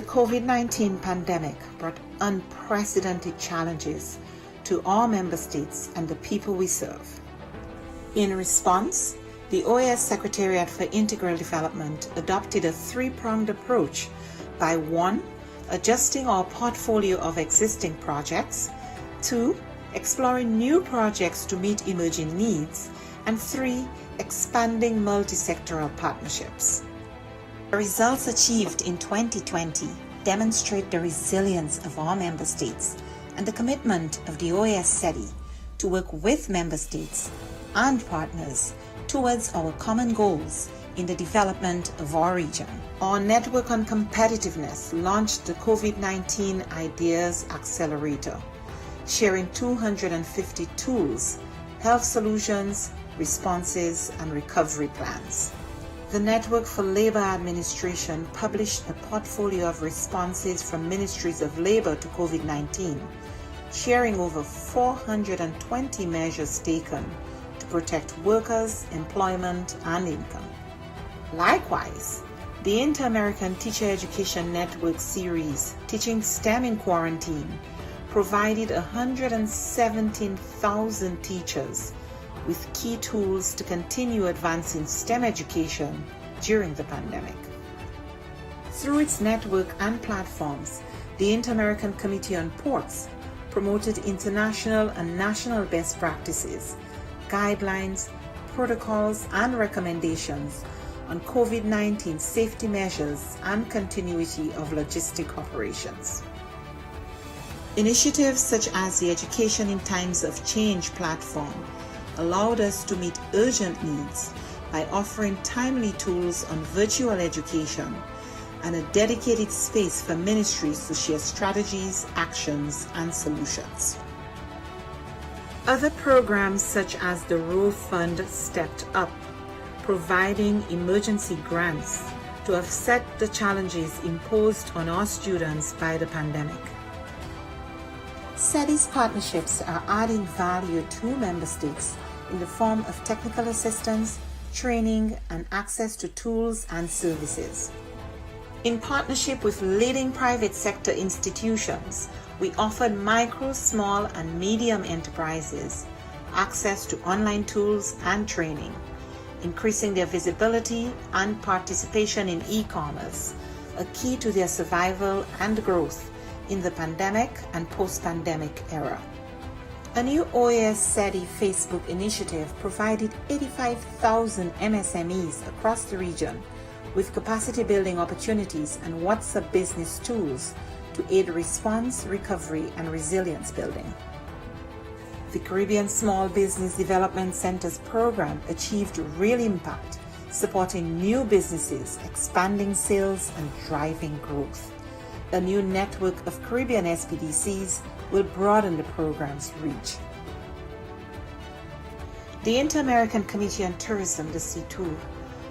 The COVID-19 pandemic brought unprecedented challenges to all member states and the people we serve. In response, the OAS Secretariat for Integral Development adopted a three-pronged approach by 1. Adjusting our portfolio of existing projects, 2. Exploring new projects to meet emerging needs, and 3. Expanding multi-sectoral partnerships. The results achieved in 2020 demonstrate the resilience of our member states and the commitment of the OAS SETI to work with member states and partners towards our common goals in the development of our region. Our Network on Competitiveness launched the COVID-19 Ideas Accelerator, sharing 250 tools, health solutions, responses, and recovery plans. The Network for Labor Administration published a portfolio of responses from ministries of labor to COVID-19, sharing over 420 measures taken to protect workers, employment, and income. Likewise, the Inter-American Teacher Education Network series, Teaching STEM in Quarantine, provided 117,000 teachers with key tools to continue advancing STEM education during the pandemic. Through its network and platforms, the Inter-American Committee on Ports promoted international and national best practices, guidelines, protocols, and recommendations on COVID-19 safety measures and continuity of logistic operations. Initiatives such as the Education in Times of Change platform allowed us to meet urgent needs by offering timely tools on virtual education and a dedicated space for ministries to share strategies, actions, and solutions. Other programs such as the Row Fund stepped up, providing emergency grants to offset the challenges imposed on our students by the pandemic. SETI's partnerships are adding value to member states in the form of technical assistance, training, and access to tools and services. In partnership with leading private sector institutions, we offered micro, small, and medium enterprises access to online tools and training, increasing their visibility and participation in e-commerce, a key to their survival and growth in the pandemic and post-pandemic era. A new OAS SETI Facebook initiative provided 85,000 MSMEs across the region with capacity building opportunities and WhatsApp business tools to aid response, recovery, and resilience building. The Caribbean Small Business Development Centers program achieved real impact, supporting new businesses, expanding sales, and driving growth. A new network of Caribbean SPDCs will broaden the program's reach. The Inter-American Committee on Tourism, the C2,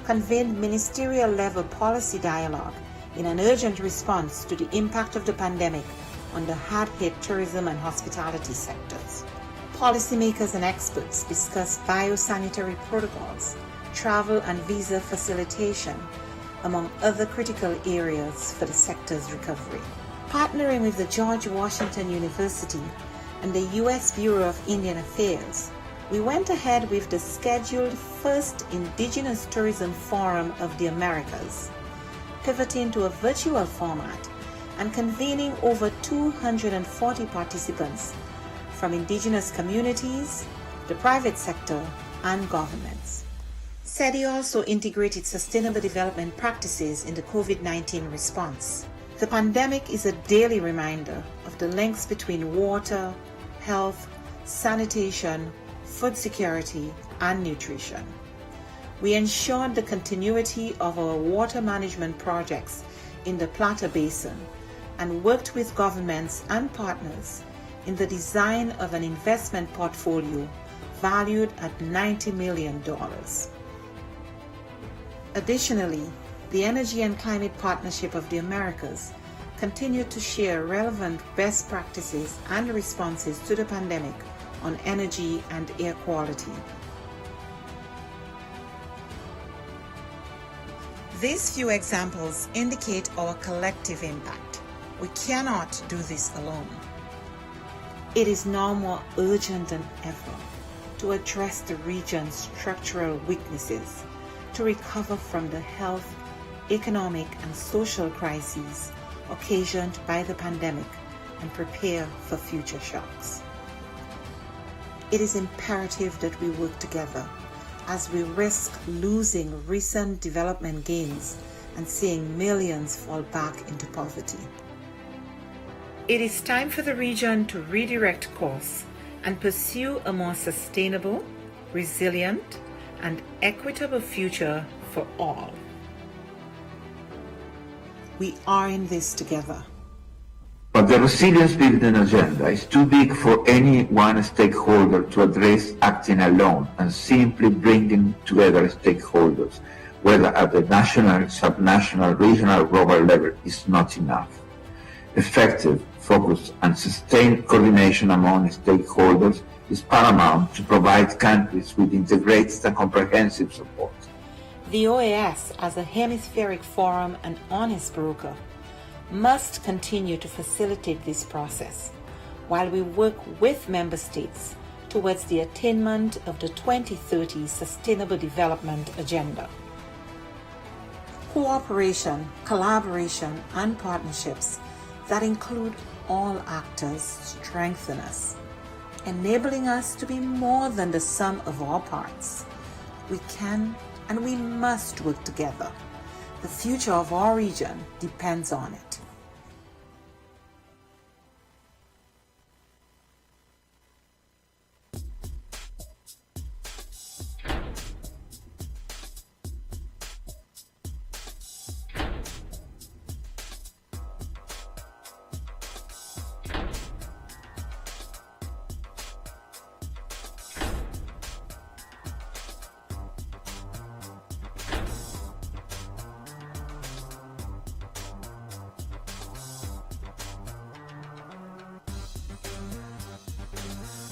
convened ministerial-level policy dialogue in an urgent response to the impact of the pandemic on the hard-hit tourism and hospitality sectors. Policymakers and experts discussed biosanitary protocols, travel and visa facilitation, among other critical areas for the sector's recovery. Partnering with the George Washington University and the U.S. Bureau of Indian Affairs, we went ahead with the scheduled first Indigenous Tourism Forum of the Americas, pivoting to a virtual format and convening over 240 participants from indigenous communities, the private sector, and governments. SETI also integrated sustainable development practices in the COVID-19 response. The pandemic is a daily reminder of the links between water, health, sanitation, food security, and nutrition. We ensured the continuity of our water management projects in the Plata Basin and worked with governments and partners in the design of an investment portfolio valued at $90 million. Additionally, the Energy and Climate Partnership of the Americas continued to share relevant best practices and responses to the pandemic on energy and air quality. These few examples indicate our collective impact. We cannot do this alone. It is now more urgent than ever to address the region's structural weaknesses, to recover from the health, economic, and social crises occasioned by the pandemic and prepare for future shocks. It is imperative that we work together as we risk losing recent development gains and seeing millions fall back into poverty. It is time for the region to redirect course and pursue a more sustainable, resilient, and equitable future for all. We are in this together. But the resilience building agenda is too big for any one stakeholder to address acting alone, and simply bringing together stakeholders, whether at the national, subnational, regional, or global level, is not enough. Effective, focused, and sustained coordination among stakeholders is paramount to provide countries with integrated and comprehensive support. The OAS, as a hemispheric forum and honest broker, must continue to facilitate this process while we work with member states towards the attainment of the 2030 Sustainable Development Agenda. Cooperation, collaboration, and partnerships that include all actors strengthen us, enabling us to be more than the sum of our parts. We can and we must work together. The future of our region depends on it.